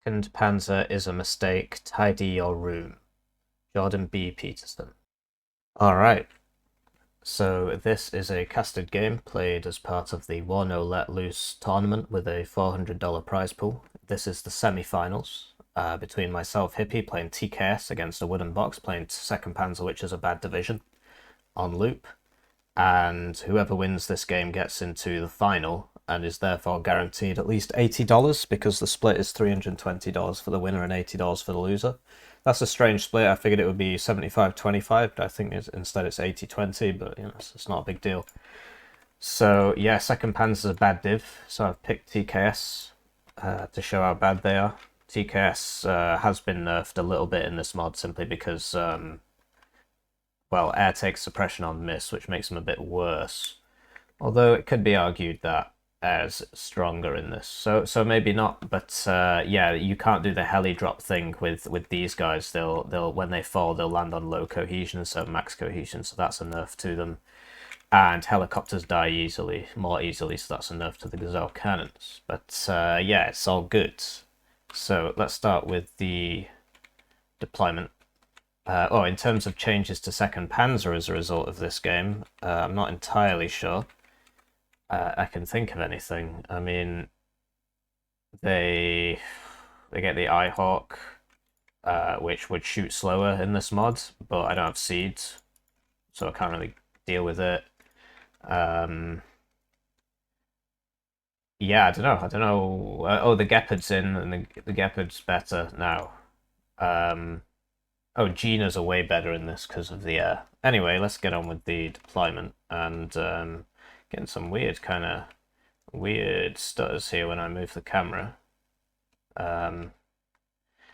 Second Panzer is a mistake. Tidy your room. Jordan B. Peterson. Alright, so this is a casted game played as part of the Warno Let Loose tournament with a $400 prize pool. This is the semi-finals between myself, Hippie, playing TKS against awoodenbox, playing Second Panzer, which is a bad division, on loop. And whoever wins this game gets into the final and is therefore guaranteed at least $80 because the split is $320 for the winner and $80 for the loser. That's a strange split. I figured it would be 75-25, but I think instead it's 80-20, but you know, it's not a big deal. So yeah, Second Panzer's a bad div, so I've picked TKS to show how bad they are. TKS has been nerfed a little bit in this mod simply because well, air takes suppression on miss, which makes them a bit worse. Although it could be argued that air's stronger in this, so maybe not. But yeah, you can't do the heli drop thing with these guys. They'll when they fall, they'll land on low cohesion, so max cohesion. So that's a nerf to them. And helicopters die easily, more easily, so that's a nerf to the gazelle cannons. But yeah, it's all good. So let's start with the deployment. In terms of changes to Second Panzer as a result of this game, I'm not entirely sure I can think of anything. I mean, they get the Eyehawk, which would shoot slower in this mod, but I don't have seeds, so I can't really deal with it. Yeah, I don't know. Oh, the Gepard's in, and the Gepard's better now. Oh, Gina's are way better in this because of the air. Anyway, let's get on with the deployment and getting some weird stutters here when I move the camera.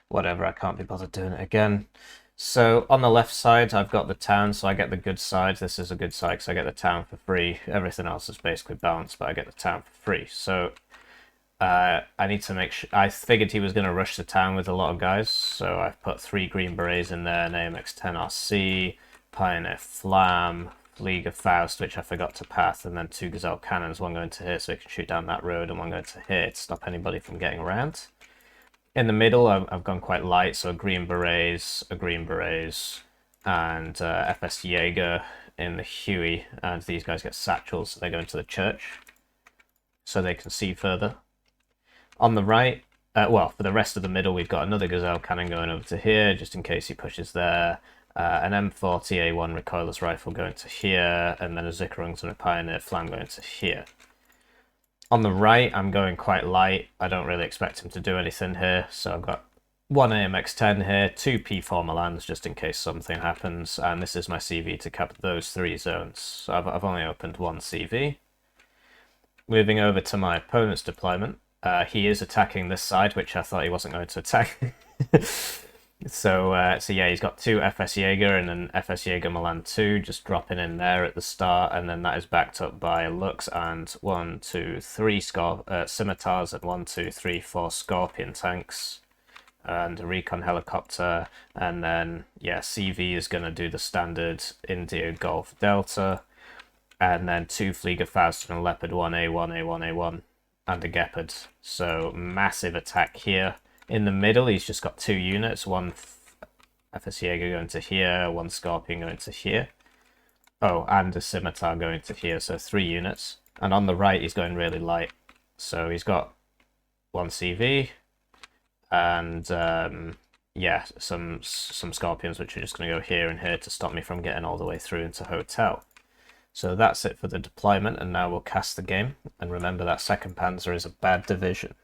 Whatever, I can't be bothered doing it again. So on the left side, I've got the town, so I get the good side. This is a good side because I get the town for free. Everything else is basically balanced, but I get the town for free. So I need to make sure. I figured he was going to rush the town with a lot of guys, so I've put 3 Green Berets in there, an AMX-10 RC, Pioneer Flam, Flieger Faust, which I forgot to path, and then 2 Gazelle Cannons, one going to here so he can shoot down that road, and one going to here to stop anybody from getting around. In the middle, I've gone quite light, so a Green Berets, and FS Jaeger in the Huey, and these guys get satchels, so they go into the church, so they can see further. On the right, well, for the rest of the middle, we've got another Gazelle cannon going over to here, just in case he pushes there. An M40 A1 recoilless rifle going to here, and then a Zickerungs and a Pioneer Flam going to here. On the right, I'm going quite light. I don't really expect him to do anything here, so I've got 1 AMX-10 here, 2 P4 Milans, just in case something happens, and this is my CV to cap those 3 zones. So I've only opened 1 CV. Moving over to my opponent's deployment. He is attacking this side, which I thought he wasn't going to attack. So yeah, he's got 2 FS Jaeger and an FS Jaeger Milan 2 just dropping in there at the start, and then that is backed up by Lux and 1, 2, 3 scimitars and 1, 2, 3, 4 Scorpion tanks and a recon helicopter, and then yeah, CV is going to do the standard India Golf Delta, and then 2 Flieger Faust and a Leopard 1A1, A1, A1. And a Gepard. So massive attack here. In the middle, he's just got 2 units. 1 FS Jaeger going to here, 1 Scorpion going to here. Oh, and a Scimitar going to here, so 3 units. And on the right, he's going really light. So he's got 1 CV, and yeah, some Scorpions, which are just going to go here and here to stop me from getting all the way through into Hotel. So that's it for the deployment, and now we'll cast the game. And remember that Second Panzer is a bad division.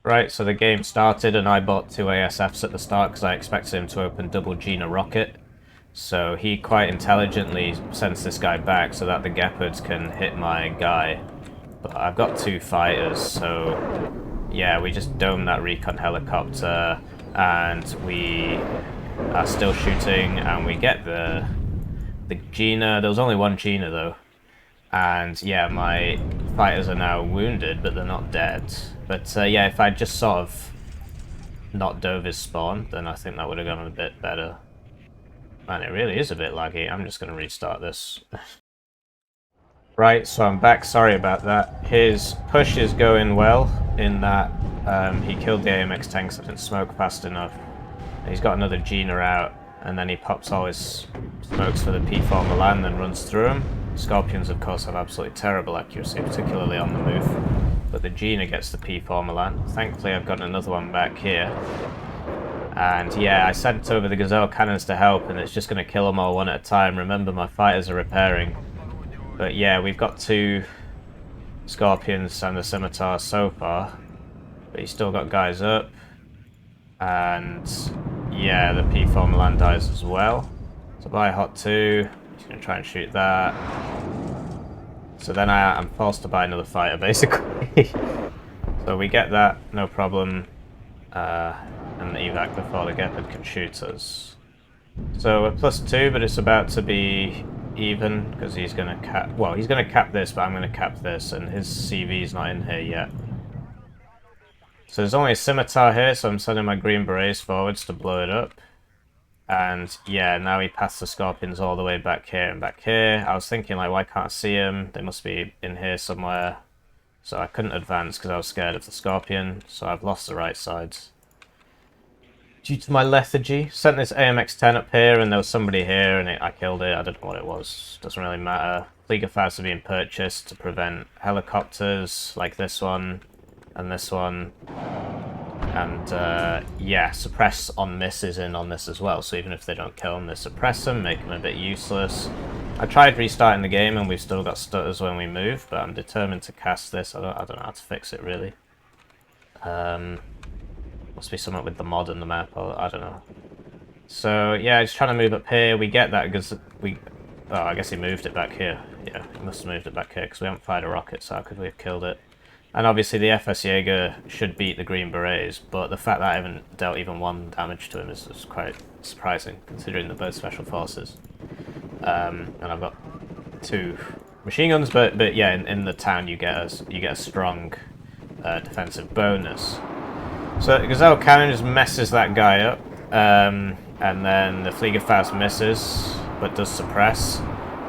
Right, so the game started, and I bought 2 ASFs at the start because I expected him to open double Gina rocket. So he quite intelligently sends this guy back so that the Gepards can hit my guy. But I've got 2 fighters, so yeah, we just dome that recon helicopter, and we are still shooting, and we get the Gina. There was only 1 Gina though, and yeah, my fighters are now wounded, but they're not dead. But yeah, if I'd just sort of not dove his spawn, then I think that would have gone a bit better. Man, it really is a bit laggy. I'm just going to restart this. Right, so I'm back. Sorry about that. His push is going well in that he killed the AMX tanks that didn't smoke fast enough. He's got another Gina out, and then he pops all his smokes for the P4 Milan and runs through them. Scorpions, of course, have absolutely terrible accuracy, particularly on the move. But the Gina gets the P4 Milan. Thankfully, I've got another one back here. And yeah, I sent over the Gazelle cannons to help, and it's just going to kill them all one at a time. Remember, my fighters are repairing. But yeah, we've got 2 Scorpions and the Scimitar so far. But he's still got guys up. And yeah, the P4 Milan dies as well. So by Hot 2, he's going to try and shoot that. So then I'm forced to buy another fighter, basically. So we get that, no problem. And the evac before the Gepard can shoot us. So we're +2, but it's about to be even, because he's going to cap... Well, he's going to cap this, but I'm going to cap this, and his CV's not in here yet. So there's only a Scimitar here, so I'm sending my Green Berets forwards to blow it up. And yeah, now he passed the Scorpions all the way back here and back here. I was thinking, like, why can't I see them? They must be in here somewhere. So I couldn't advance because I was scared of the Scorpion, so I've lost the right sides. Due to my lethargy, sent this AMX-10 up here, and there was somebody here, and I killed it. I don't know what it was. Doesn't really matter. Fliegerfahrts are being purchased to prevent helicopters like this one and this one. And yeah, suppress on misses in on this as well. So even if they don't kill them, they suppress them, make them a bit useless. I tried restarting the game, and we've still got stutters when we move, but I'm determined to cast this. I don't know how to fix it really. Must be something with the mod and the map, or I don't know. So yeah, just trying to move up here. We get that because we... Oh, I guess he moved it back here. Yeah, he must have moved it back here because we haven't fired a rocket, so how could we have killed it? And obviously the FS Jaeger should beat the Green Berets, but the fact that I haven't dealt even 1 damage to him is quite surprising, considering they're both special forces. And I've got 2 machine guns, but yeah, in the town you get a strong defensive bonus. So the Gazelle cannon just messes that guy up, and then the Fliegerfaust misses, but does suppress.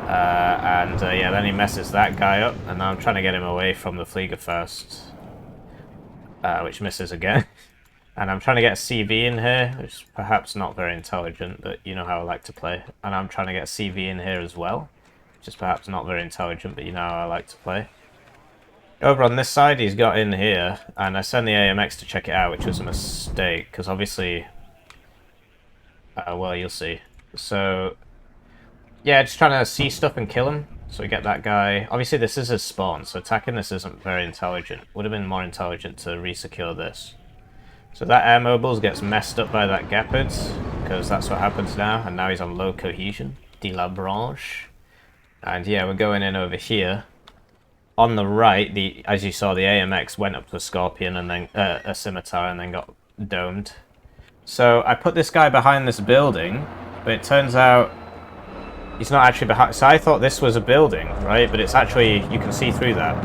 Yeah, then he messes that guy up, and now I'm trying to get him away from the Fliegerfaust, which misses again. And I'm trying to get a CV in here, which is perhaps not very intelligent, but you know how I like to play. And I'm trying to get a CV in here as well, which is perhaps not very intelligent, but you know how I like to play. Over on this side, he's got in here, and I send the AMX to check it out, which was a mistake, because obviously... well, you'll see. So... yeah, just trying to see stuff and kill him. So we get that guy. Obviously, this is his spawn, so attacking this isn't very intelligent. Would have been more intelligent to resecure this. So that air mobiles gets messed up by that Gepard, because that's what happens now, and now he's on low cohesion. De la branche. And yeah, we're going in over here. On the right, as you saw, the AMX went up to a Scorpion and then a Scimitar and then got domed. So I put this guy behind this building, but it turns out he's not actually behind. So I thought this was a building, right? But it's actually, you can see through that.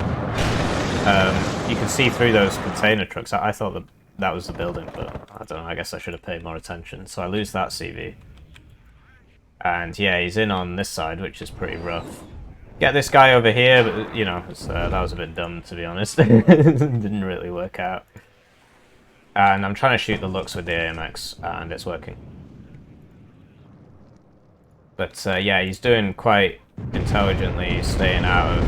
You can see through those container trucks. I thought that was the building, but I don't know. I guess I should have paid more attention. So I lose that CV. And yeah, he's in on this side, which is pretty rough. Get this guy over here, but you know, that was a bit dumb, to be honest. Didn't really work out. And I'm trying to shoot the Lux with the AMX, and it's working. But yeah, he's doing quite intelligently, staying out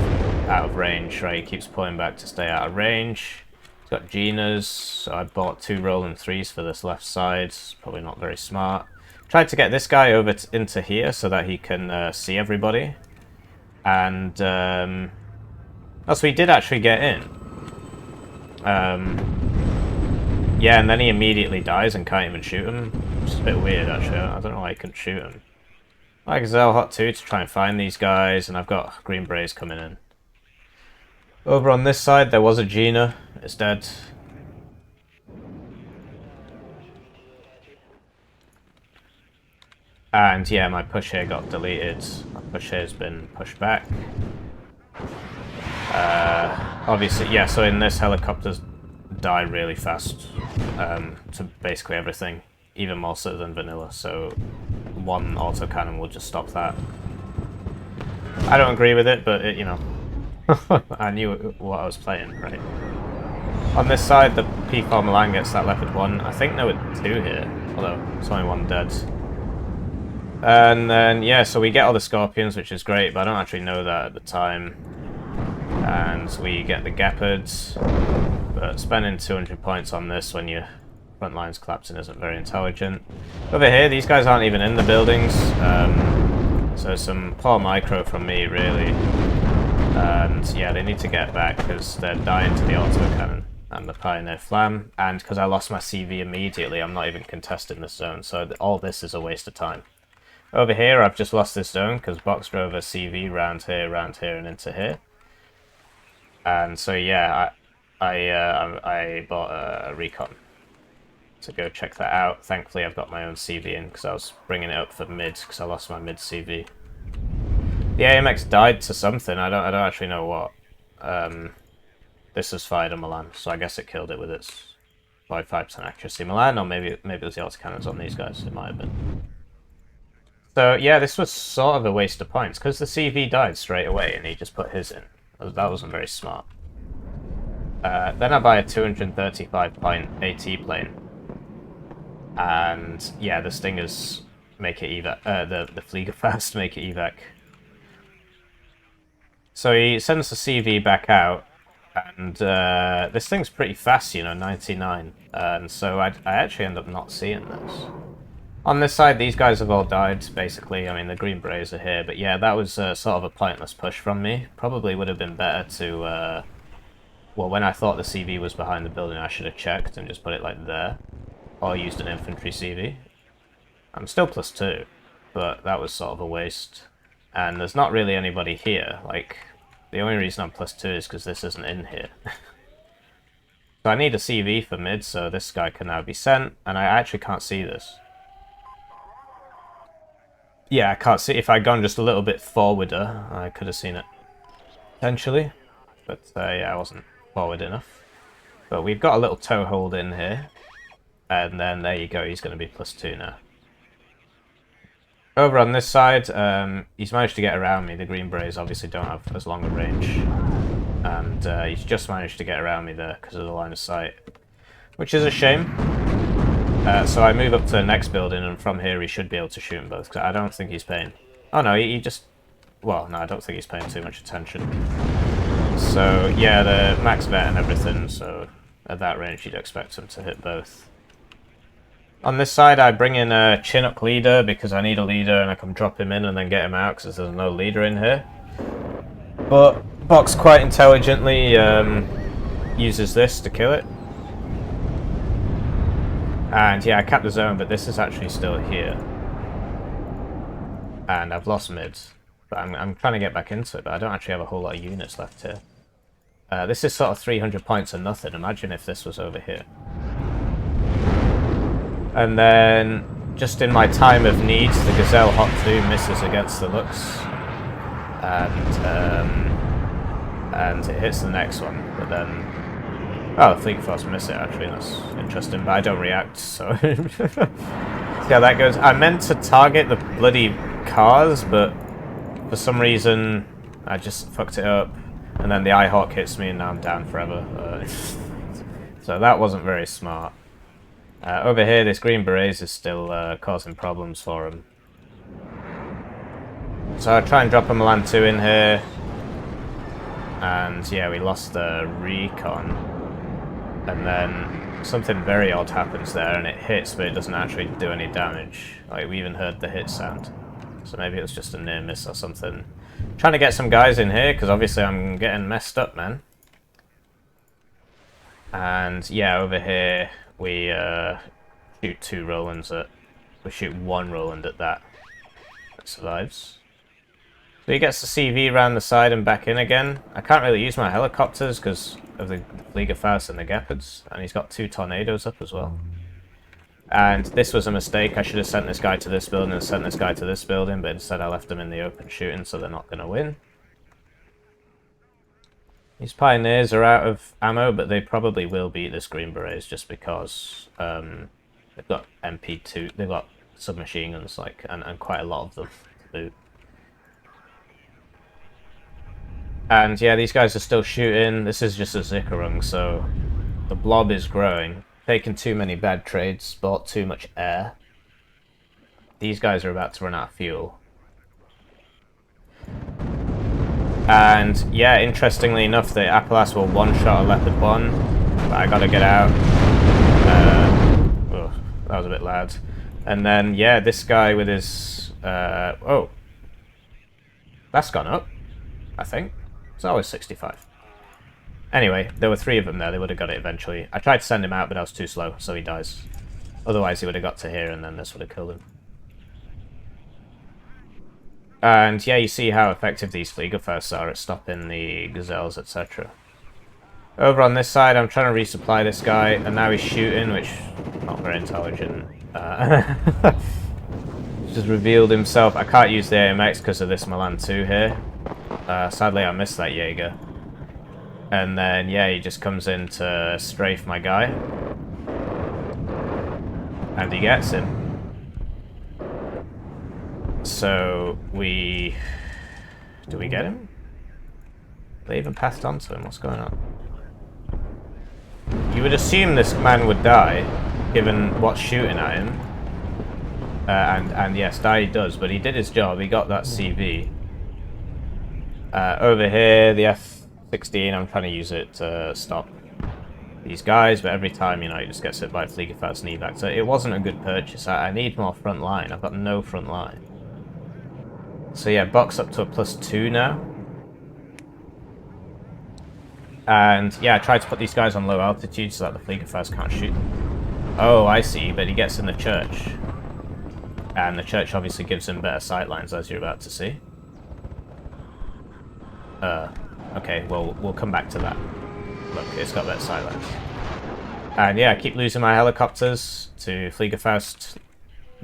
of range. Right, he keeps pulling back to stay out of range. He's got Ginas, so I bought 2 Roland 3s for this left side. Probably not very smart. Tried to get this guy over into here so that he can see everybody. And oh, so he did actually get in. Yeah, and then he immediately dies and can't even shoot him, which is a bit weird actually. I don't know why he couldn't shoot him. I Gazelle Hot 2 to try and find these guys, and I've got Green Berets coming in. Over on this side there was a Gina, it's dead. And yeah, my push here got deleted. My push here has been pushed back. Obviously, yeah, so in this, helicopters die really fast to basically everything, even more so than vanilla, so 1 autocannon will just stop that. I don't agree with it, but it, you know, I knew what I was playing, right? On this side, the P4 Milan gets that Leopard 1. I think there were 2 here, although it's only 1 dead. And then, yeah, so we get all the Scorpions, which is great, but I don't actually know that at the time. And we get the Gepards, but spending 200 points on this when your front line's collapsing isn't very intelligent. Over here, these guys aren't even in the buildings, so some poor micro from me, really. And yeah, they need to get back because they're dying to the autocannon and the Pioneer Flam, and because I lost my CV immediately, I'm not even contesting this zone, so all this is a waste of time. Over here, I've just lost this zone because Box drove a CV round here, and into here. And so yeah, I bought a recon to go check that out. Thankfully, I've got my own CV in because I was bringing it up for mid because I lost my mid CV. The AMX died to something. I don't actually know what. This has fired a Milan, so I guess it killed it with its 5% accuracy Milan, or maybe it was the autocannons on these guys. It might have been. So yeah, this was sort of a waste of points because the CV died straight away and he just put his in. That wasn't very smart. Then I buy a 235 point AT plane, and yeah, the Stingers make it evac. The Fliegerfast make it evac. So he sends the CV back out, and this thing's pretty fast, you know, 99. And so I actually end up not seeing this. On this side, these guys have all died, basically. I mean, the Green Berets are here, but yeah, that was sort of a pointless push from me. Probably would have been better to... well, when I thought the CV was behind the building, I should have checked and just put it like there. Or used an infantry CV. I'm still +2, but that was sort of a waste. And there's not really anybody here. Like, the only reason I'm +2 is because this isn't in here. So I need a CV for mid, so this guy can now be sent, and I actually can't see this. Yeah, I can't see. If I'd gone just a little bit forwarder, I could have seen it. Potentially. But yeah, I wasn't forward enough. But we've got a little toe hold in here. And then there you go, he's going to be +2 now. Over on this side, he's managed to get around me. The Green Berets obviously don't have as long a range. And he's just managed to get around me there because of the line of sight. Which is a shame. So I move up to the next building, and from here he should be able to shoot them both, because I don't think he's paying... Oh no, he just... Well, no, I don't think he's paying too much attention. So, yeah, the max vet and everything, so at that range you'd expect him to hit both. On this side, I bring in a Chinook leader, because I need a leader, and I can drop him in and then get him out, because there's no leader in here. But Box quite intelligently uses this to kill it. And yeah, I capped the zone, but this is actually still here. And I've lost mids. But I'm trying to get back into it, but I don't actually have a whole lot of units left here. This is sort of 300 points and nothing. Imagine if this was over here. And then, just in my time of need, the Gazelle Hot 2 misses against the Lux. And it hits the next one, but then... Oh, the Fliegerfast miss it, actually. That's interesting, but I don't react, so... See how that goes. I meant to target the bloody cars, but for some reason I just fucked it up. And then the Eyehawk hits me, and now I'm down forever. So that wasn't very smart. Over here, this Green Berets is still causing problems for him. So I try and drop a Milan 2 in here. And yeah, we lost the recon. And then something very odd happens there, and it hits, but it doesn't actually do any damage. Like, we even heard the hit sound. So maybe it was just a near miss or something. Trying to get some guys in here, because obviously I'm getting messed up, man. And yeah, over here we shoot 2 Rolands at... We shoot 1 Roland at that. That survives. So he gets the CV around the side and back in again. I can't really use my helicopters because of the Fliegerfast and the Gepards, and he's got 2 tornadoes up as well. And this was a mistake. I should have sent this guy to this building and sent this guy to this building, but instead I left them in the open shooting, so they're not going to win. These Pioneers are out of ammo, but they probably will beat this Green Berets just because they've got MP2, they've got submachine guns, like, and quite a lot of them to boot. And yeah, these guys are still shooting. This is just a Zickerung, so the blob is growing. Taking too many bad trades, bought too much air. These guys are about to run out of fuel. And yeah, interestingly enough, the Appalachians will one-shot a Leopard 1, but I gotta get out. Oh, that was a bit loud. And then, yeah, this guy with his... oh. That's gone up, I think. It's always 65. Anyway, there were 3 of them there. They would have got it eventually. I tried to send him out, but I was too slow, so he dies. Otherwise, he would have got to here, and then this would have killed him. And yeah, you see how effective these Fliegerfasts are at stopping the Gazelles, etc. Over on this side, I'm trying to resupply this guy, and now he's shooting, which not very intelligent. Just revealed himself. I can't use the AMX because of this Milan 2 here. Sadly, I missed that Jaeger. And then, yeah, he just comes in to strafe my guy. And he gets him. So, we... Do we get him? They even passed on to him. What's going on? You would assume this man would die, given what's shooting at him. And yes, die he does, but he did his job. He got that CV. Over here, the F-16, I'm trying to use it to stop these guys, but every time, you know, he just gets hit by Fliegerfast and evac. So it wasn't a good purchase. I need more front line. I've got no front line. So yeah, box up to a +2 now. And yeah, I tried to put these guys on low altitude so that the Fliegerfast can't shoot them. Oh, I see, but he gets in the church. And the church obviously gives him better sightlines, as you're about to see. Okay, well, we'll come back to that. Look, it's got better sightlines. And yeah, I keep losing my helicopters to Fliegerfast.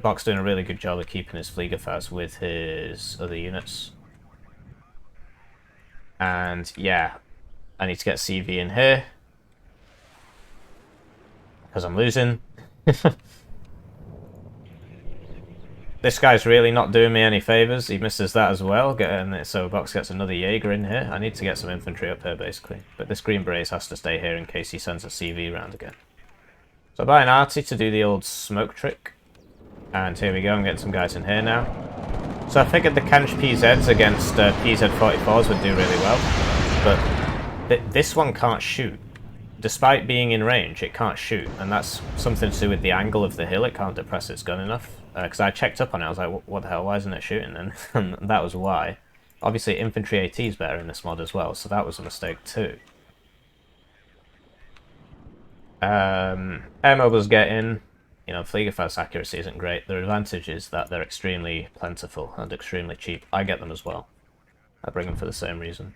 Box doing a really good job of keeping his Fliegerfast with his other units. And yeah, I need to get CV in here. Because I'm losing. This guy's really not doing me any favours. He misses that as well. So Box gets another Jaeger in here. I need to get some infantry up here, basically. But this Green Berets has to stay here in case he sends a CV round again. So I buy an arty to do the old smoke trick. And here we go. I'm getting some guys in here now. So I figured the Kanch PZs against PZ-44s would do really well. But this one can't shoot. Despite being in range, it can't shoot. And that's something to do with the angle of the hill. It can't depress its gun enough. Because I checked up on it, I was like, what the hell, why isn't it shooting then? And that was why. Obviously, infantry AT is better in this mod as well, so that was a mistake too. Air mobiles get in. You know, Fliegerfast accuracy isn't great. Their advantage is that they're extremely plentiful and extremely cheap. I get them as well. I bring them for the same reason.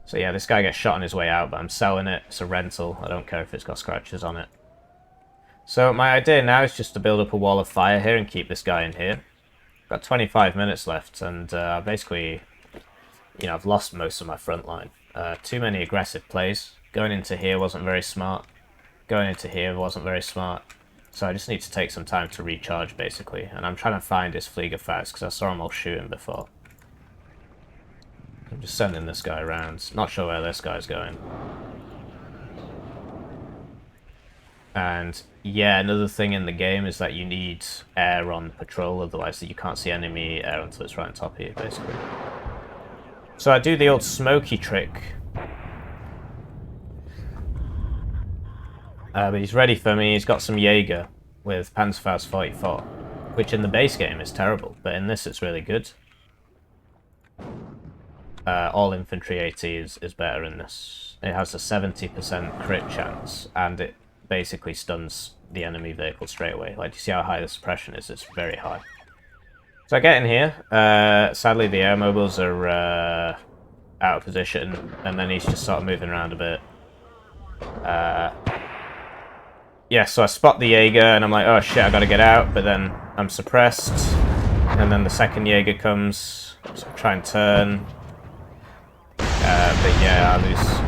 So yeah, this guy gets shot on his way out, but I'm selling it. It's a rental. I don't care if it's got scratches on it. So my idea now is just to build up a wall of fire here and keep this guy in here. Got 25 minutes left, and basically, you know, I've lost most of my front line. Too many aggressive plays. Going into here wasn't very smart. Going into here wasn't very smart. So I just need to take some time to recharge, basically. And I'm trying to find his Fliegerfast, because I saw him all shooting before. I'm just sending this guy around. Not sure where this guy's going. And yeah, another thing in the game is that you need air on patrol, otherwise you can't see enemy air until it's right on top of you, basically. So I do the old smoky trick. But he's ready for me. He's got some Jaeger with Panzer 44, which in the base game is terrible, but in this it's really good. All infantry AT is better in this. It has a 70% crit chance, and it basically stuns the enemy vehicle straight away. Like, you see how high the suppression is? It's very high. So I get in here. Sadly, the air mobiles are out of position, and then he's just sort of moving around a bit. Yeah, so I spot the Jaeger, and I'm like, oh shit, I gotta get out, but then I'm suppressed. And then the second Jaeger comes, so I try and turn. But yeah,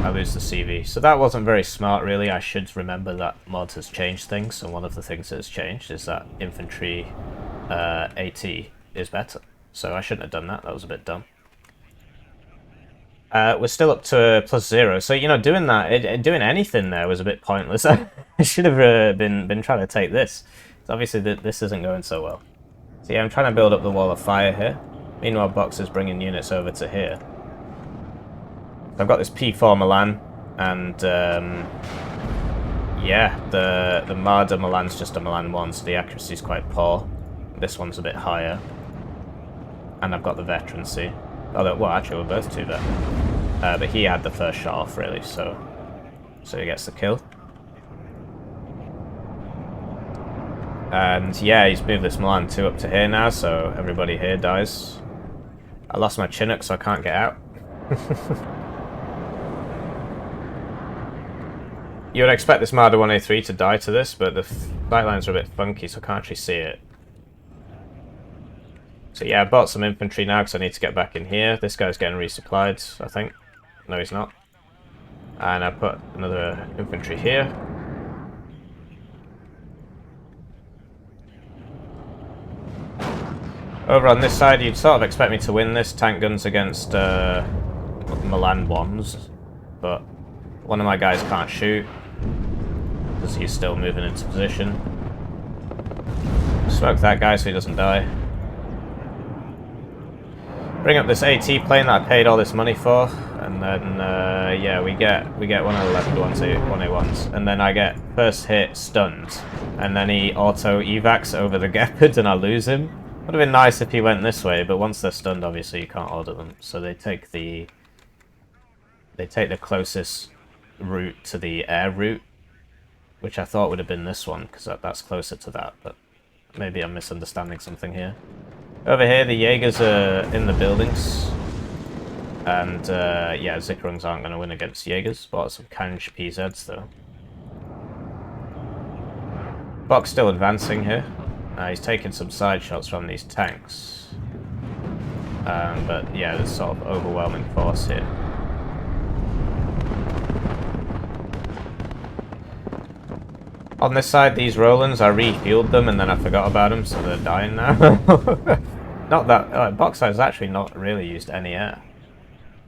I lose the CV. So that wasn't very smart, really. I should remember that mod has changed things, and one of the things that has changed is that infantry AT is better. So I shouldn't have done that. That was a bit dumb. We're still up to +0, so you know, doing that, doing anything there was a bit pointless. I should have been trying to take this. So obviously this isn't going so well. So yeah, I'm trying to build up the wall of fire here. Meanwhile, Box is bringing units over to here. So I've got this P4 Milan, and yeah, the Marder Milan's just a Milan 1, so the accuracy is quite poor. This one's a bit higher, and I've got the veterancy. Although, well, actually, we're both 2 there. But he had the first shot off, really, so he gets the kill. And yeah, he's moved this Milan 2 up to here now, so everybody here dies. I lost my Chinook, so I can't get out. You would expect this Marder 1A3 to die to this, but the sight lines are a bit funky, so I can't actually see it. So yeah, I bought some infantry now because I need to get back in here. This guy's getting resupplied, I think. No, he's not. And I put another infantry here. Over on this side, you'd sort of expect me to win this tank guns against Milan 1s, but one of my guys can't shoot because he's still moving into position. Smoke that guy so he doesn't die. Bring up this AT plane that I paid all this money for, and then yeah, we get one of the leopard 1A1s, and then I get first hit stunned, and then he auto evacs over the Gepard and I lose him. Would have been nice if he went this way, but once they're stunned, obviously you can't order them, so they take the closest route to the air route, which I thought would have been this one because that's closer to that, but maybe I'm misunderstanding something here. Over here, the Jaegers are in the buildings, and yeah, Zickerungs aren't going to win against Jaegers. Bought some Kanj PZs though. Box still advancing here. He's taking some side shots from these tanks, but yeah, there's sort of overwhelming force here. On this side, these Rolands, I refueled them and then I forgot about them, so they're dying now. Not that... Box has actually not really used any air.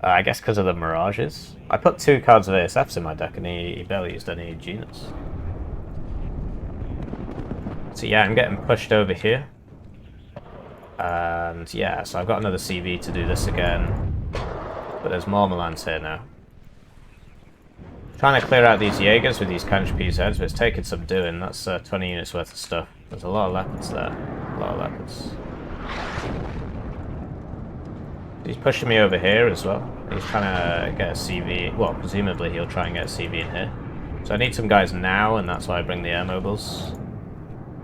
I guess because of the Mirages. I put 2 cards of ASFs in my deck and he barely used any Genus. So yeah, I'm getting pushed over here. And yeah, so I've got another CV to do this again. But there's more Milans here now. Trying to clear out these Jaegers with these Kanj PZs, but it's taking some doing. That's 20 units worth of stuff. There's a lot of Leopards there. A lot of Leopards. He's pushing me over here as well. He's trying to get a CV. Well, presumably he'll try and get a CV in here. So I need some guys now, and that's why I bring the air mobiles.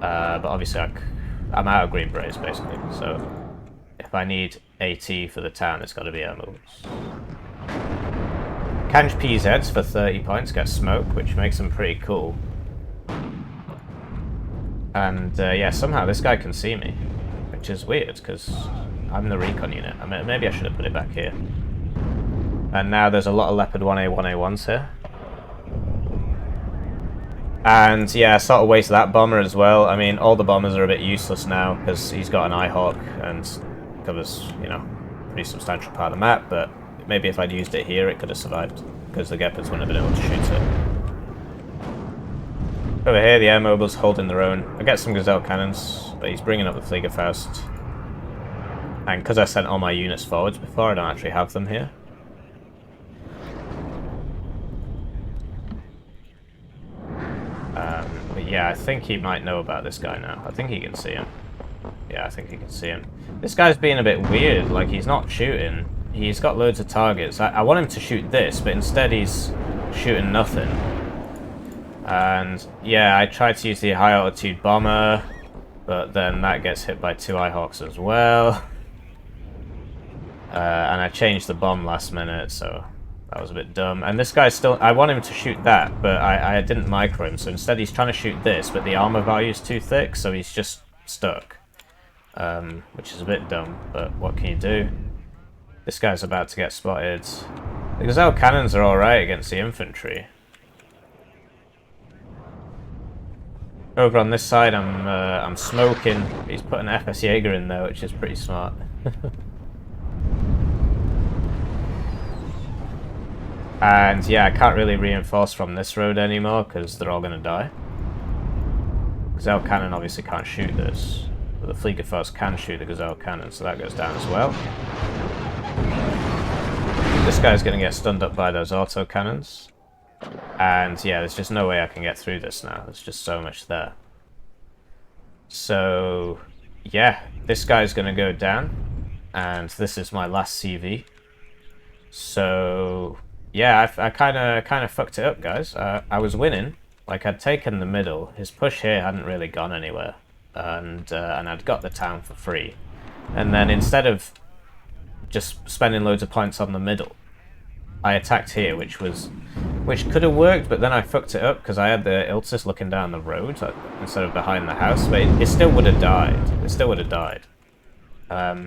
But obviously I'm out of Green Berets, basically. So if I need AT for the town, it's got to be air mobiles. Kanj PZs for 30 points get smoke, which makes them pretty cool. And yeah, somehow this guy can see me, which is weird because I'm the recon unit. I mean, maybe I should have put it back here. And now there's a lot of Leopard 1A1s here. And yeah, I sort of waste that bomber as well. I mean, all the bombers are a bit useless now because he's got an Eyehawk and covers, you know, a pretty substantial part of the map, but maybe if I'd used it here, it could have survived, because the Gepards wouldn't have been able to shoot it. Over here, the air mobile's holding their own. I get some Gazelle cannons, but he's bringing up the Fliegerfaust. And because I sent all my units forwards before, I don't actually have them here. But yeah, I think he might know about this guy now. I think he can see him. Yeah, I think he can see him. This guy's being a bit weird, like he's not shooting. He's got loads of targets. I want him to shoot this, but instead he's shooting nothing. And yeah, I tried to use the high altitude bomber, but then that gets hit by 2 Eyehawks as well. And I changed the bomb last minute, so that was a bit dumb. And this guy's still... I want him to shoot that, but I didn't micro him, so instead he's trying to shoot this, but the armor value is too thick, so he's just stuck. Which is a bit dumb, but what can you do? This guy's about to get spotted. The Gazelle cannons are alright against the infantry. Over on this side, I'm smoking. He's put an FS Jaeger in there, which is pretty smart. And yeah, I can't really reinforce from this road anymore because they're all going to die. Gazelle cannon obviously can't shoot this, but the Fliegerfaust can shoot the Gazelle cannon, so that goes down as well. This guy's going to get stunned up by those auto cannons. And yeah, there's just no way I can get through this now. There's just so much there. So yeah, this guy's going to go down. And this is my last CV. So yeah, I kind of fucked it up, guys. I was winning. Like, I'd taken the middle. His push here hadn't really gone anywhere. And I'd got the town for free. And then instead of just spending loads of points on the middle, I attacked here, which could have worked, but then I fucked it up because I had the Iltis looking down the road instead of behind the house. But it still would have died. It still would have died.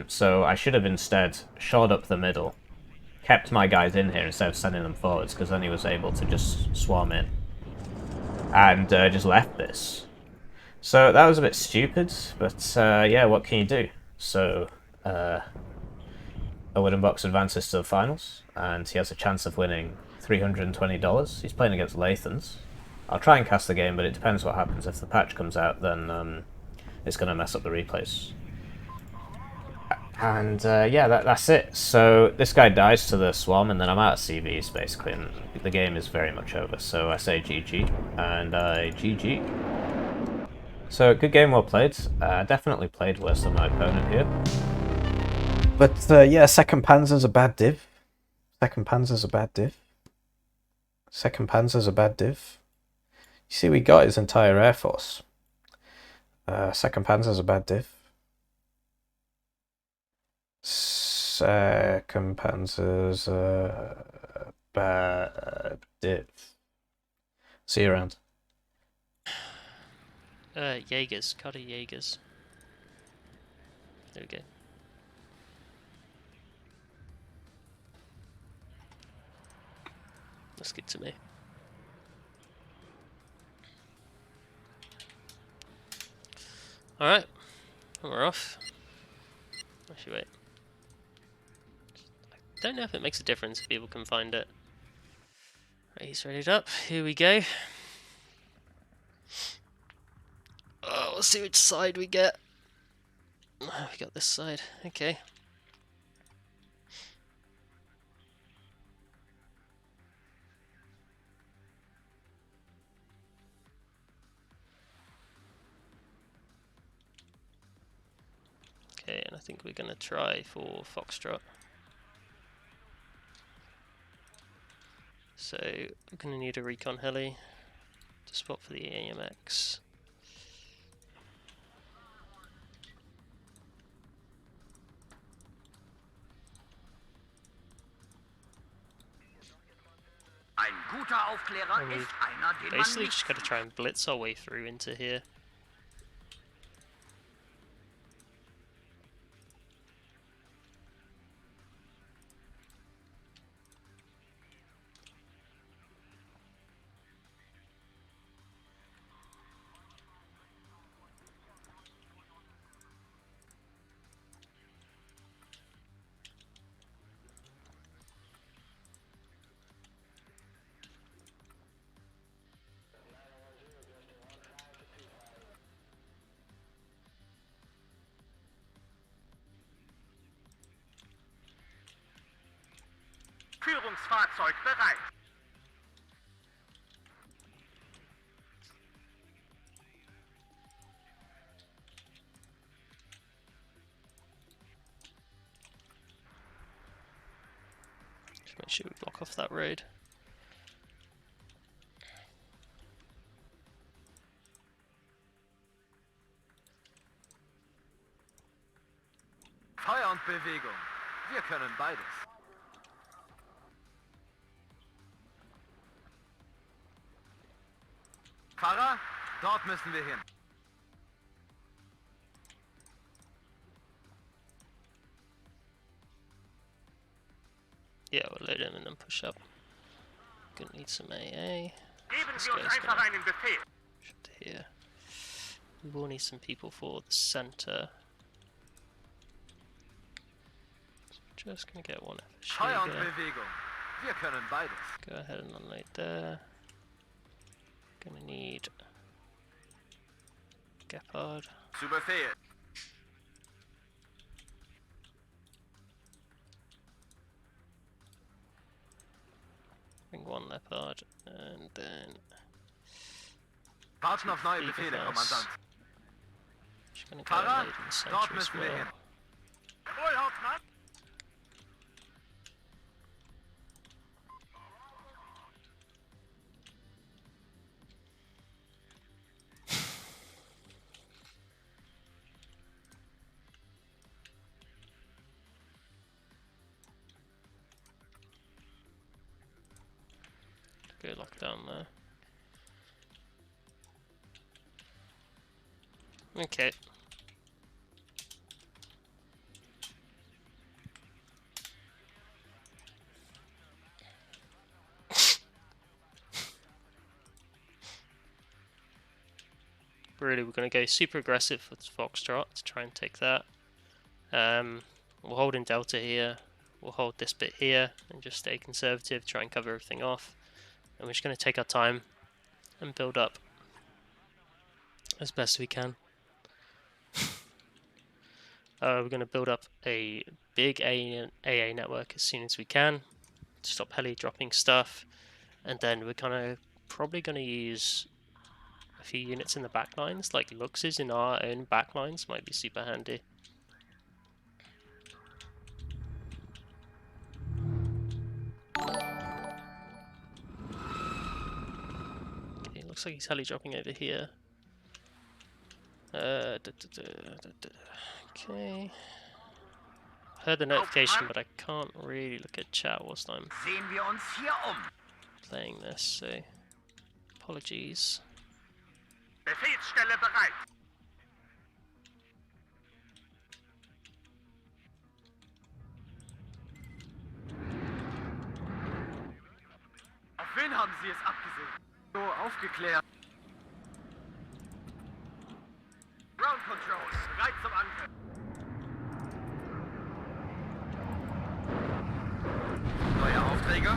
So I should have instead shored up the middle, kept my guys in here instead of sending them forwards, because then he was able to just swarm in, and just left this. So that was a bit stupid, but yeah, what can you do? So awoodenbox advances to the finals, and he has a chance of winning $320. He's playing against Lathans. I'll try and cast the game, but it depends what happens. If the patch comes out, then it's going to mess up the replays. And yeah, that's it. So this guy dies to the swarm, and then I'm out of CVs basically, and the game is very much over. So I say GG, and I GG. So good game, well played. Definitely played worse than my opponent here. But yeah, second Panzer's a bad div. Second Panzer's a bad div. Second Panzer's a bad div. You see, we got his entire air force. Second Panzer's a bad div. Second Panzer's a bad div. See you around. Jaegers. Carter Jaegers. There we go. That's good to me. Alright. We're off. Actually, wait. I don't know if it makes a difference if people can find it. Right, he's readied up. Here we go. Oh, we'll see which side we get. Oh, we got this side. Okay. Okay, and I think we're going to try for Foxtrot. So, we're going to need a recon heli to spot for the AMX. Basically just got to try and blitz our way through into here. Führungsfahrzeug bereit. Just make sure we block off that road. Feuer und Bewegung. Wir können beides. Fahrer, dort müssen wir hin. Yeah, we'll load him and then push up. Gonna need some AA. Geben This Sie uns guy's einfach gonna einen Befehl. push up to here. We will need some people for the center. Just gonna get one Feuer und FSG. Bewegung. Wir können beides. Go ahead and unload there. Gonna need Gepard. Zu Befehl. Bring one Leopard and then Warten auf neue Fliege Befehle, first. Kommandant. just gonna go Fahrer, load in the dort center as müssen wir hin. well. Jawohl, Hauptmann. Go lock down there. Okay. Really, we're going to go super aggressive with Foxtrot to try and take that. We'll hold in Delta here. We'll hold this bit here and just stay conservative, try and cover everything off. And we're just going to take our time and build up as best we can. We're going to build up a big AA network as soon as we can to stop heli dropping stuff, and then we're probably going to use a few units in the backlines, like Luxes in our own backlines might be super handy. Okay, looks like he's heli dropping over here. Okay. Heard the notification, but I can't really look at chat whilst I'm Sehen wir uns hier playing this, so apologies. Befehlsstelle bereit. Auf wen haben Sie es abgesehen? So, aufgeklärt. Ground Control, bereit zum Angriff. Neue Aufträge?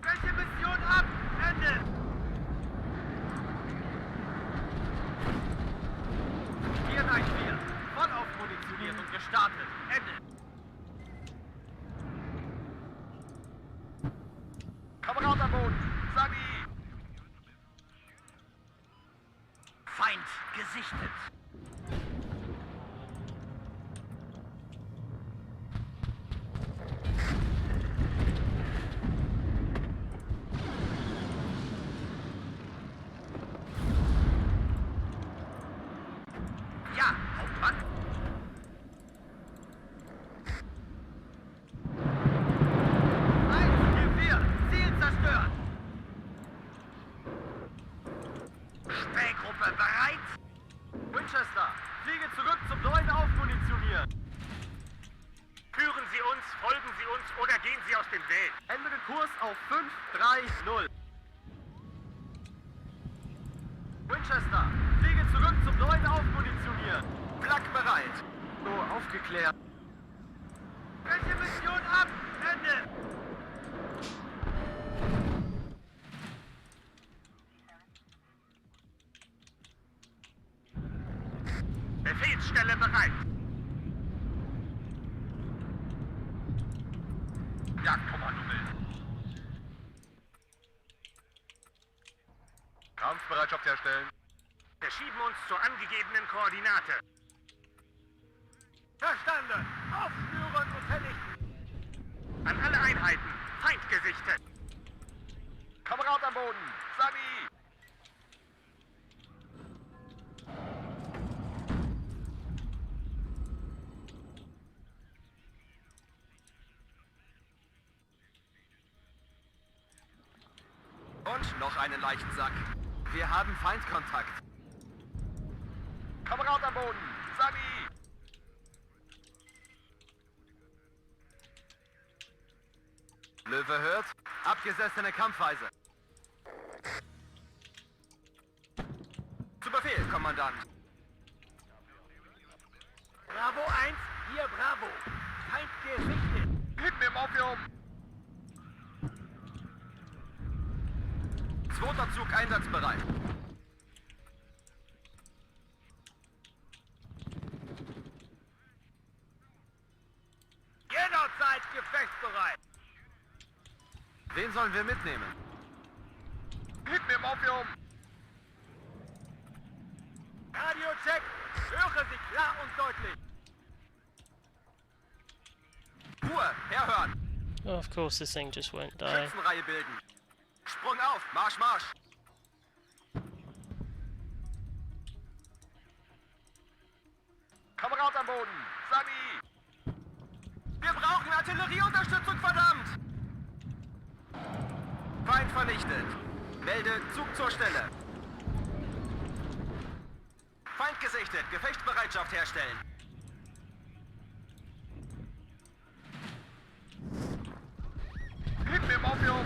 Welche Mission ab? Ende! Hier nein, wir. Voll aufmunitioniert und gestartet. Ende! Kamerad am Boden. Sagi! Feind gesichtet. Ja, Hauptmann. Ziel zerstört. Spähgruppe bereit. Winchester, fliege zurück zum neuen Aufmunitionieren. Führen Sie uns, folgen Sie uns oder gehen Sie aus dem Weg. Ändere Kurs auf 530. Winchester, fliege zurück zum neuen Aufmunitionieren. Flak bereit. So, aufgeklärt. Welche Mission ab? Ende! Befehlsstelle bereit. Jagdkommando will. Kampfbereitschaft herstellen. Verschieben uns zur angegebenen Koordinate. Verstanden. Aufspüren und vernichten. An alle Einheiten. Feind gesichtet. Kamerad am Boden. Sagi. Und noch einen Leichensack. Wir haben Feindkontakt. Kamerad am Boden. Sagi. Löwe hört. Abgesessene Kampfweise. Zu Befehl, Kommandant. Bravo 1, Hier Bravo. Feind gesichtet. Hinten im Opium. Zweiter Zug einsatzbereit. Jederzeit gefechtsbereit. Wen sollen wir mitnehmen? Hinten im Opium. Radio-Check. Höre Sie klar und deutlich. Ruhe, herhören. Oh, of course this thing just won't die. Schützenreihe bilden. Sprung auf, Marsch, Marsch. Kamerad am Boden. Sunny. Wir brauchen Artillerieunterstützung, verdammt. Feind vernichtet. Melde Zug zur Stelle. Feind gesichtet. Gefechtsbereitschaft herstellen. Hinten im Opium.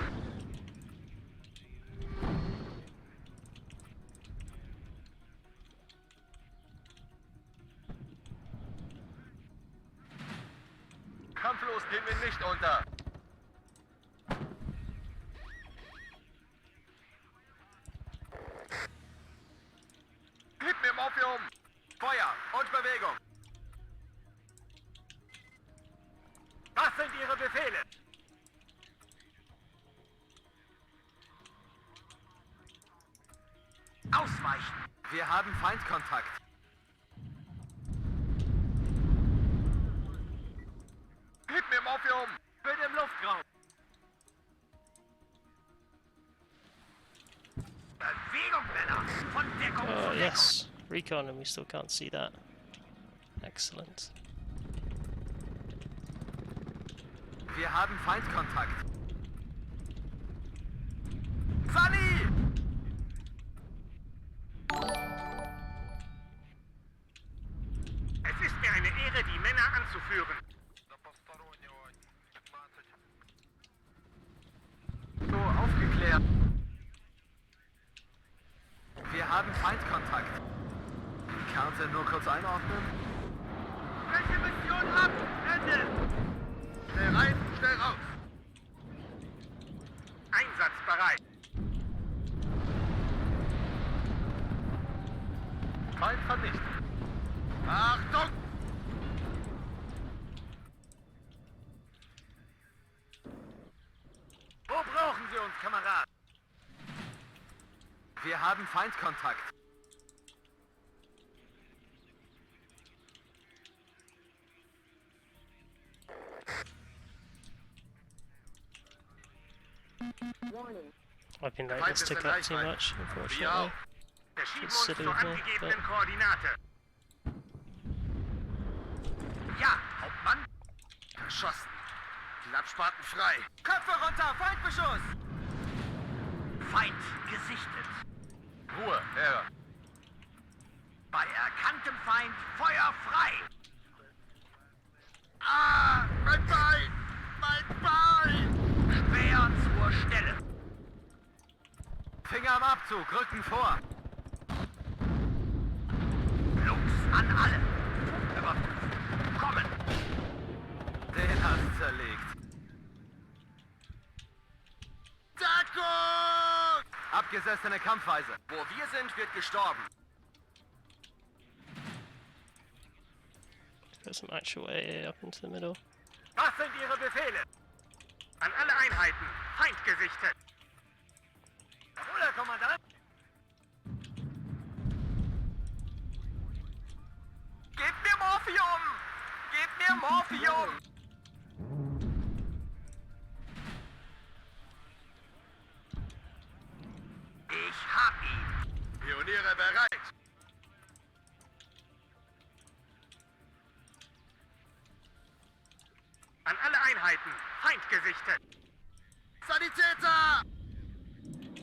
Kampflos gehen wir nicht unter. Hinten im Opium. Feuer und Bewegung. Was sind Ihre Befehle? Ausweichen. Wir haben Feindkontakt. Hinten im Opium. Bitte im Luftraum. Bewegung, Männer. Von Deckung Oh, zu Deckung. yes. Recon, and we still can't see that. Excellent. Wir haben Feindkontakt. Sunny! Es ist mir eine Ehre, die Männer anzuführen. So, aufgeklärt. Wir haben Feindkontakt. Karte nur kurz einordnen. Welche Mission ab? Ende! Schnell rein, schnell raus. Einsatzbereit. Feind vernichtet. Achtung! Wo brauchen Sie uns, Kamerad? Wir haben Feindkontakt. I think that just took up too much, unfortunately. Verschieben uns Consider zur it, angegebenen but- Koordinate. Ja, Hauptmann. Verschossen. Klappspaten frei. Köpfe runter, Feindbeschuss. Feind gesichtet. Ruhe, Herr. Bei erkanntem Feind Feuer frei. Ah, mein Bein! Mein Bein! Speer zur Stelle. Finger am Abzug, Rücken vor. Los an alle. Kommen. Den hast zerlegt. Deckung! Abgesessene Kampfweise. Wo wir sind, wird gestorben. Got some actual AA up into the middle. Was sind Ihre Befehle? An alle Einheiten. Feind gesichtet. Jawohl, Herr Kommandant. Gebt mir Morphium! Gebt mir Morphium! Ich hab ihn. Pioniere bereit. An alle Einheiten. Feind gesichtet. Sanitäter!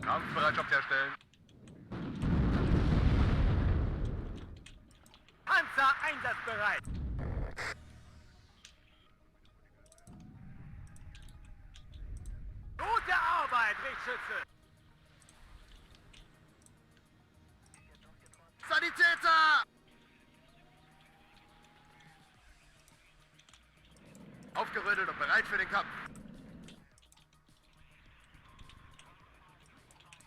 Kampfbereitschaft herstellen. Panzer einsatzbereit. Gute Arbeit, Richtschütze. Sanitäter! Aufgerödelt und bereit für den Kampf.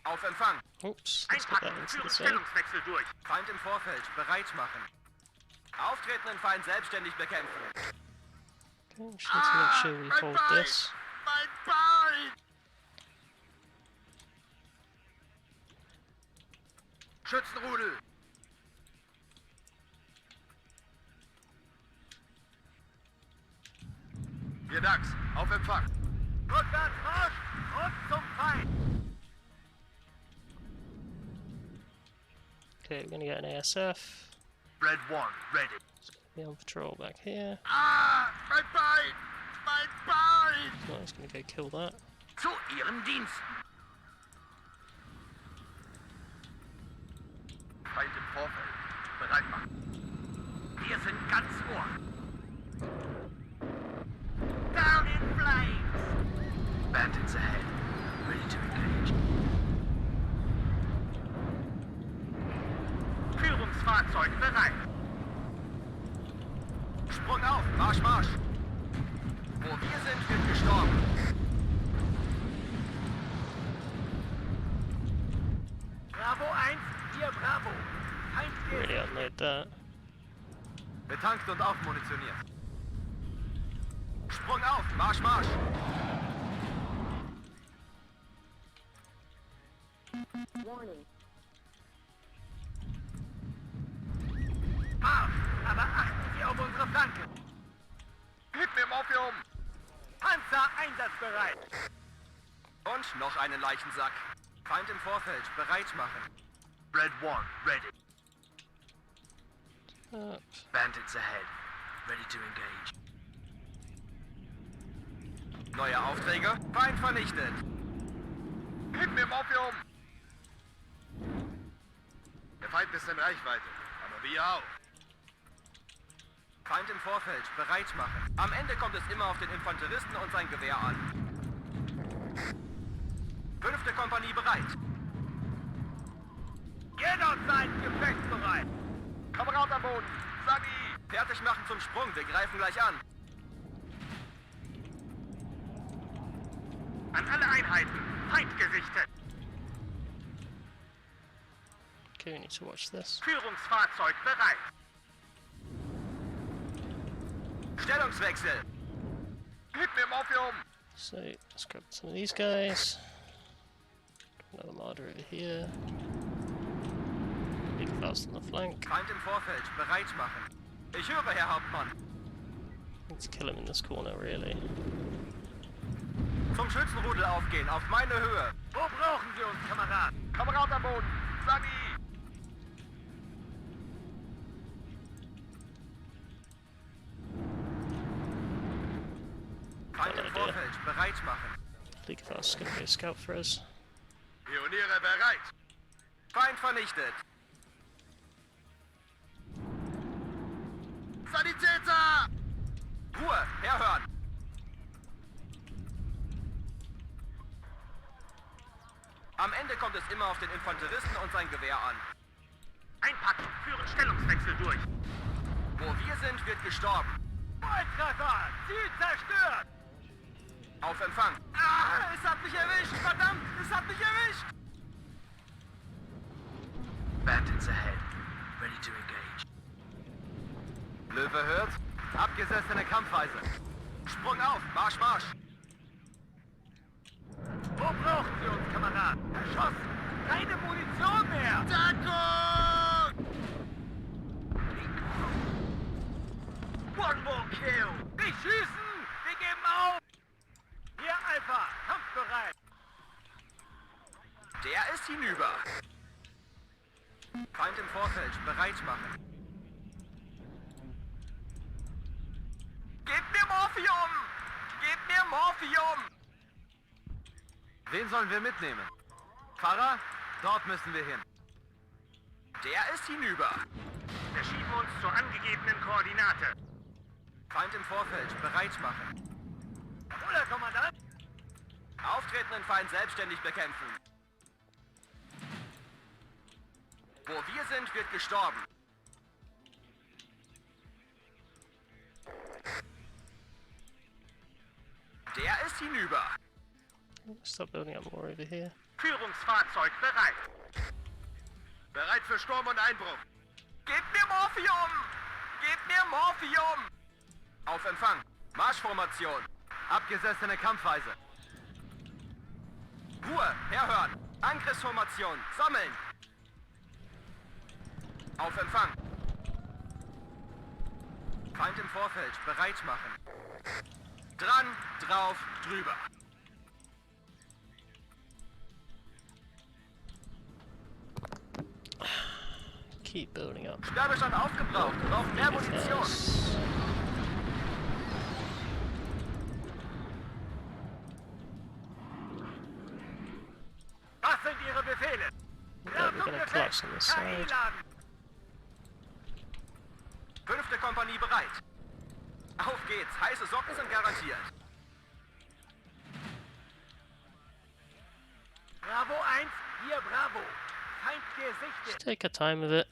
Auf Empfang. Oops, let's get that into the side. Stellungswechsel durch. Feind im Vorfeld. Bereit machen. Auftretenden Feind selbstständig bekämpfen. Okay, just need to make sure we hold this. Mein Bein! Schützenrudel! Ihr Dachs, auf Empfang! Rückwärts, Marsch! Und zum Feind! Okay, we're gonna get an ASF. Red 1, ready. Be on patrol back here. Ah! Mein Bein! Mein Bein! So I'm just gonna go kill that. Zu Ihrem Dienst! Feind im Vorfeld. Bereit machen. Wir sind ganz Ohr. Down in flames! Bandits ahead. Ready to engage. Führungsfahrzeug bereit. Sprung auf! Marsch, Marsch! Wo wir sind, wird gestorben. Bravo 1, hier Bravo. Feind Really unload that. betankt und aufmunitioniert. Sprung auf! Marsch, Marsch! Warning. Marsch! Aber achten Sie auf unsere Flanke! Hinten im Opium! Panzer einsatzbereit! Und noch einen Leichensack. Feind im Vorfeld. Bereit machen. Red 1, ready. Up. Bandits ahead. Ready to engage. Neue Aufträge. Feind vernichtet. Hinten im Opium! Der Feind ist in Reichweite. Aber wir auch. Feind im Vorfeld. Bereit machen. Am Ende kommt es immer auf den Infanteristen und sein Gewehr an. 5. Kompanie bereit. Jederzeit gefechtsbereit. Kamerad am Boden. Sani! Fertig machen zum Sprung. Wir greifen gleich an. An alle Einheiten. Feind gesichtet. Okay, we need to watch this. Führungsfahrzeug bereit. Stellungswechsel. Hinten im Opium. So let's grab some of these guys. Another marder over here. Big fast on the flank. Feind im Vorfeld. Bereit machen. Ich höre, Herr Hauptmann. Let's kill him in this corner, really. Zum Schützenrudel aufgehen. Auf meine Höhe. Wo brauchen Sie uns, Kamerad? Kamerad am Boden. Sani! Feind im Vorfeld. Bereit machen. Big fast is gonna be a scout for us. Pioniere bereit. Feind vernichtet. Sanitäter! Ruhe, herhören! Am Ende kommt es immer auf den Infanteristen und sein Gewehr an. Einpacken, führen Stellungswechsel durch. Wo wir sind, wird gestorben. Volltreffer! Ziel zerstört! Auf Empfang. Ah, es hat mich erwischt! Verdammt, es hat mich erwischt! Bandits ahead. Ready to engage. Löwe hört. Abgesessene Kampfweise. Sprung auf. Marsch, Marsch. Wo brauchen Sie uns, Kamerad? Erschossen. Keine Munition mehr. Deckung! One more kill. Nicht schießen. Wir geben auf. Hier, Alpha. Kampfbereit. Der ist hinüber. Feind im Vorfeld. Bereit machen. Gebt mir Morphium! Gebt mir Morphium! Wen sollen wir mitnehmen? Fahrer? Dort müssen wir hin. Der ist hinüber. Verschieben uns zur angegebenen Koordinate. Feind im Vorfeld. Bereit machen. Jawohl, Herr Kommandant. Auftretenden Feind selbstständig bekämpfen. Wo wir sind, wird gestorben. Der ist hinüber. Start building up more over here. Führungsfahrzeug bereit. Bereit für Sturm und Einbruch. Gebt mir Morphium! Gebt mir Morphium! Auf Empfang. Marschformation. Abgesessene Kampfweise. Ruhe, herhören. Angriffsformation. Sammeln. Auf Empfang. Feind im Vorfeld. Bereit machen. Dran, drauf, drüber. Keep building up. Sperrbestand aufgebraucht. Braucht mehr Munition. Yes. Was sind Ihre Befehle? Okay, we're gonna collapse on this side. KI-Laden. 5. Kompanie bereit. Auf geht's. Heiße Socken sind garantiert. Bravo 1, hier Bravo. Feind gesichtet. Just take our time with it.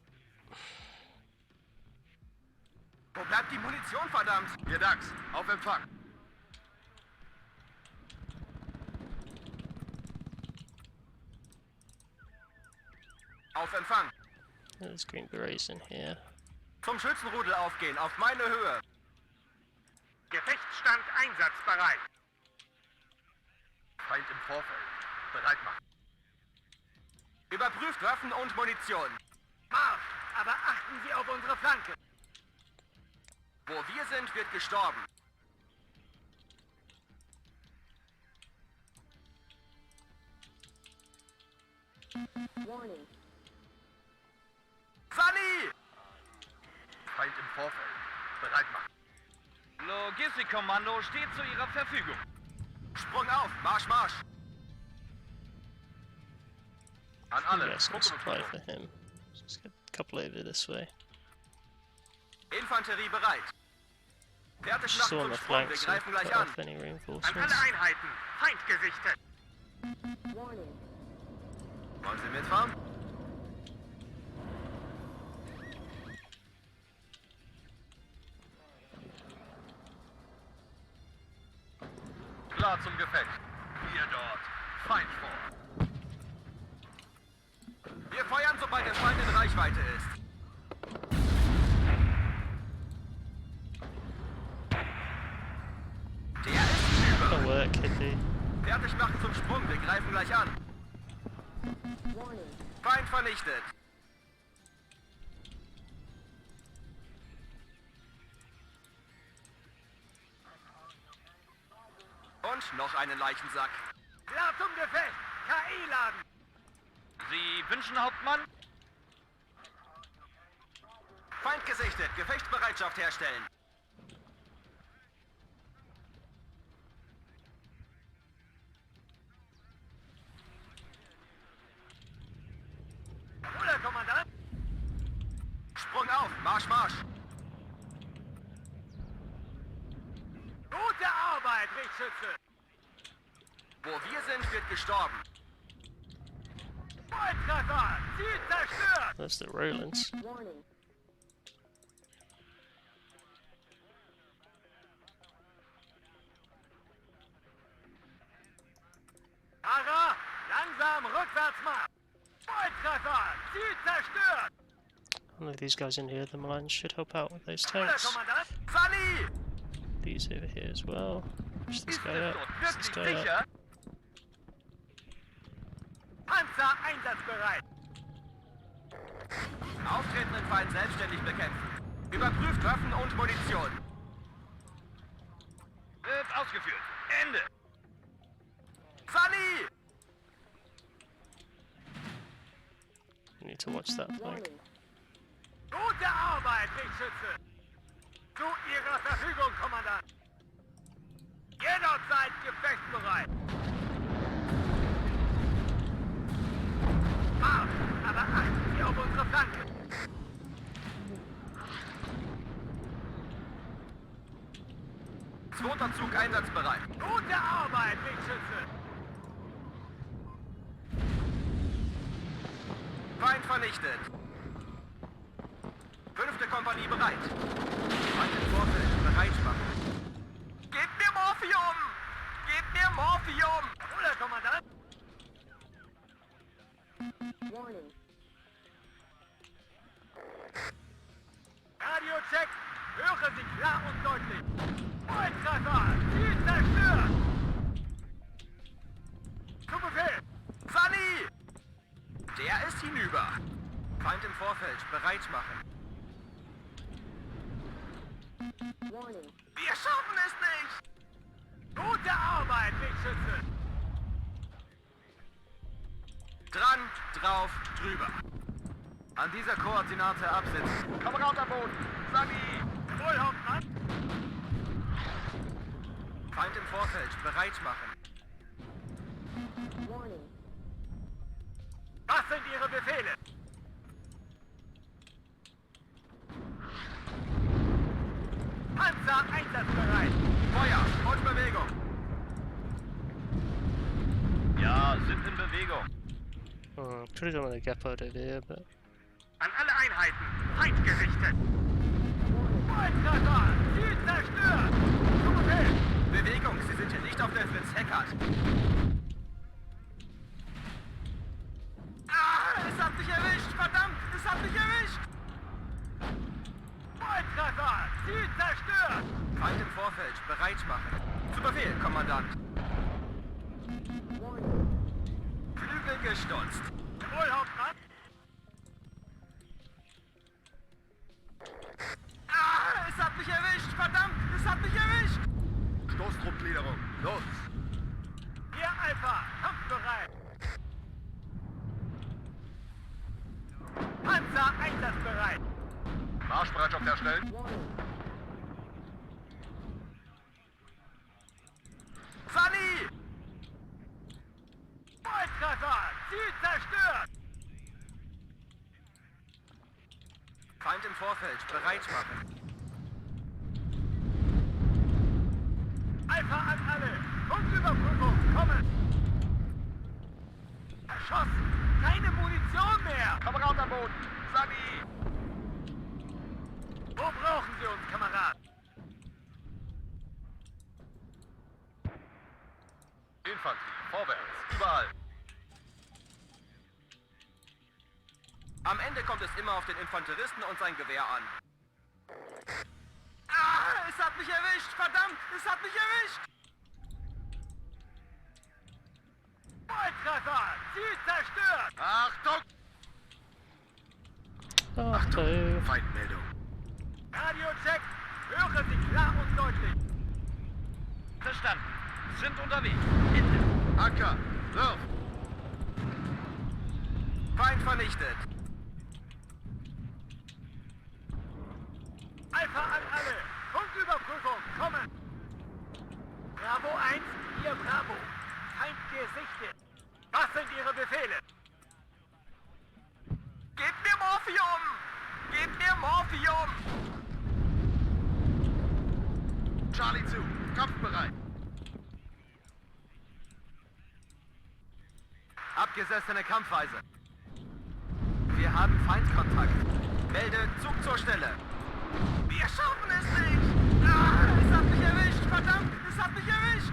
Wo bleibt die Munition, verdammt? Hier Darricks, auf Empfang. Auf Empfang. There's green berets in here. Zum Schützenrudel aufgehen, auf meine Höhe. Gefechtsstand einsatzbereit. Feind im Vorfeld. Bereit machen. Überprüft Waffen und Munition. Marsch, aber achten Sie auf unsere Flanke. Wo wir sind, wird gestorben. Warning. Sunny! Feind im Vorfeld. Bereit machen. Logistikkommando steht zu Ihrer Verfügung. Sprung auf, Marsch, Marsch. An alle, Yes, some Truppe supply Befehl. for him. Just get a couple over this way. Infanterie bereit. Fertig Just machen so on zum the Sprung, wir flanks and greifen cut gleich an. off any An reinforcements. alle Einheiten. Feind gesichtet. Warning. Wollen Sie mitfahren? Klar zum Gefecht. Hier dort. Feind vor. Wir feuern, sobald der Feind in Reichweite ist. Der ist Gonna über. work, Hippie. Fertig machen zum Sprung, wir greifen gleich an. Warning. Feind vernichtet. Und noch einen Leichensack. Klar zum Gefecht. KI-Laden. Sie wünschen, Hauptmann? Feind gesichtet. Gefechtsbereitschaft herstellen. Oder, Kommandant? Sprung auf. Marsch, Marsch. Gute Arbeit, Richtschütze. Wo wir sind, wird gestorben. Volltreffer. Ziel zerstört. That's the Rollins. Warning. Fahrer, langsam rückwärts machen. Volltreffer. Ziel zerstört. One of these guys in here, the mines should help out with those Oder, tanks. Kommandant? Sunny! These over here as well. Push this Ist guy es up. dort Push this wirklich guy up. sicher? Panzer einsatzbereit. Auftretenden Feind selbstständig bekämpfen. Überprüft Waffen und Munition. Wird ausgeführt. Ende. Sunny! You need to watch that flank. Warning. Gute Arbeit, Richtschütze. Zu Ihrer Verfügung, Kommandant. Jederzeit gefechtsbereit. Marsch, aber achten Sie auf unsere Flanke. Zweiter Zug einsatzbereit. Gute Arbeit, Richtschütze. Feind vernichtet. 5. Kompanie bereit. Feind im Vorfeld. Bereit machen. Gebt mir Morphium! Morphium! Oder, Kommandant? Warning. Radio-Check. Höre Sie klar und deutlich. Volltreffer. Ziel zerstört. Zu Befehl. Fanny! Der ist hinüber. Feind im Vorfeld, bereit machen. Warning. Wir schaffen es nicht! Gute Arbeit, Wegschütze. Dran, drauf, drüber. An dieser Koordinate absetzen. Kamerad am Boden. Fanny! Wohl, Hauptmann. Feind im Vorfeld, bereit machen. Warning. Was sind Ihre Befehle? Panzer einsatzbereit. Feuer und Bewegung. Ja, sind in Bewegung. Pretty don't want to gap out here, but An alle Einheiten. Feind gerichtet. Volltreffer. Ziel zerstört. Zu Befehl. Bewegung, Sie sind hier nicht auf der Fritz Heckert. Ah, es hat mich erwischt, verdammt, es hat mich erwischt. Volltreffer. Ziel zerstört. Feind im Vorfeld, bereit machen. Zu Befehl, Kommandant. Warning. Flügel gestutzt. Wohl, Hauptmann. Ah, es hat mich erwischt, verdammt, es hat mich erwischt. Stoßtruppgliederung. Los. Hier, Alpha. Kampfbereit. Panzer einsatzbereit. Marschbereitschaft erstellen. Warning. Fanny! Volltreffer. Ziel zerstört. Feind im Vorfeld, bereit machen. Alpha an alle. Punktüberprüfung. Kommen. Erschossen. Keine Munition mehr. Kamerad am Boden. Fanny! Wo brauchen Sie uns, Kamerad? Infanterie, vorwärts, überall. Am Ende kommt es immer auf den Infanteristen und sein Gewehr an. Ah, es hat mich erwischt, verdammt, es hat mich erwischt. Volltreffer. Ziel zerstört. Achtung! Achtung! Feindmeldung. Radio-Check. Höre Sie klar und deutlich. Verstanden. Sind unterwegs. Hinten. Acker. Wirf. Feind vernichtet. Alpha an alle. Punktüberprüfung. Kommen. Bravo 1, hier Bravo. Feind gesichtet. Was sind Ihre Befehle? Gebt mir Morphium! Gebt mir Morphium! Charlie zu. Kampfbereit. Abgesessene Kampfweise. Wir haben Feindkontakt. Melde Zug zur Stelle. Wir schaffen es nicht! Ah, es hat mich erwischt! Verdammt, es hat mich erwischt!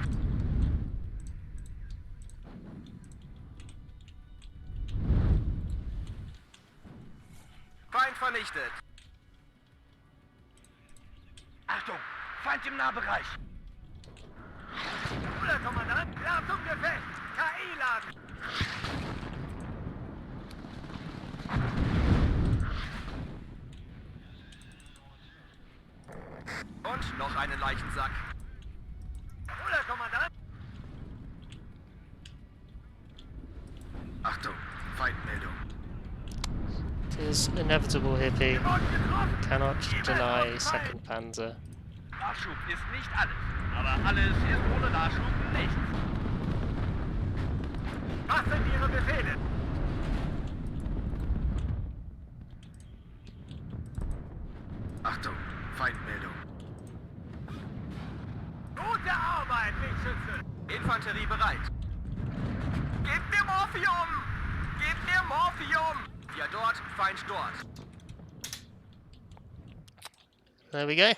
Feind vernichtet. Achtung! Feind im Nahbereich! Bruder Kommandant, klar zum Gefecht. KI laden. Und noch einen Leichensack. Bruder Kommandant. Achtung! Feindmeldung. It is inevitable, Hippie. Wort getroffen. Cannot deny second Panzer. Nachschub ist nicht alles, aber alles ist ohne Nachschub nichts. Was sind Ihre Befehle? Achtung! Feindmeldung. Gute Arbeit, Wegschütze. Infanterie bereit. Gebt mir Morphium! Gebt mir Morphium! Wir dort, Feind dort. There we go.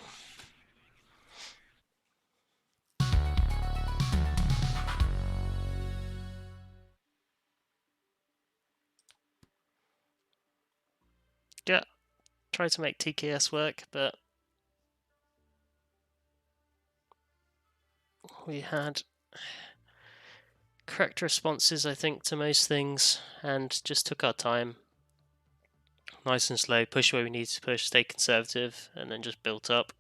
Tried to make TKS work, but we had correct responses, I think, to most things, and just took our time. Nice and slow, push where we need to push, stay conservative, and then just built up.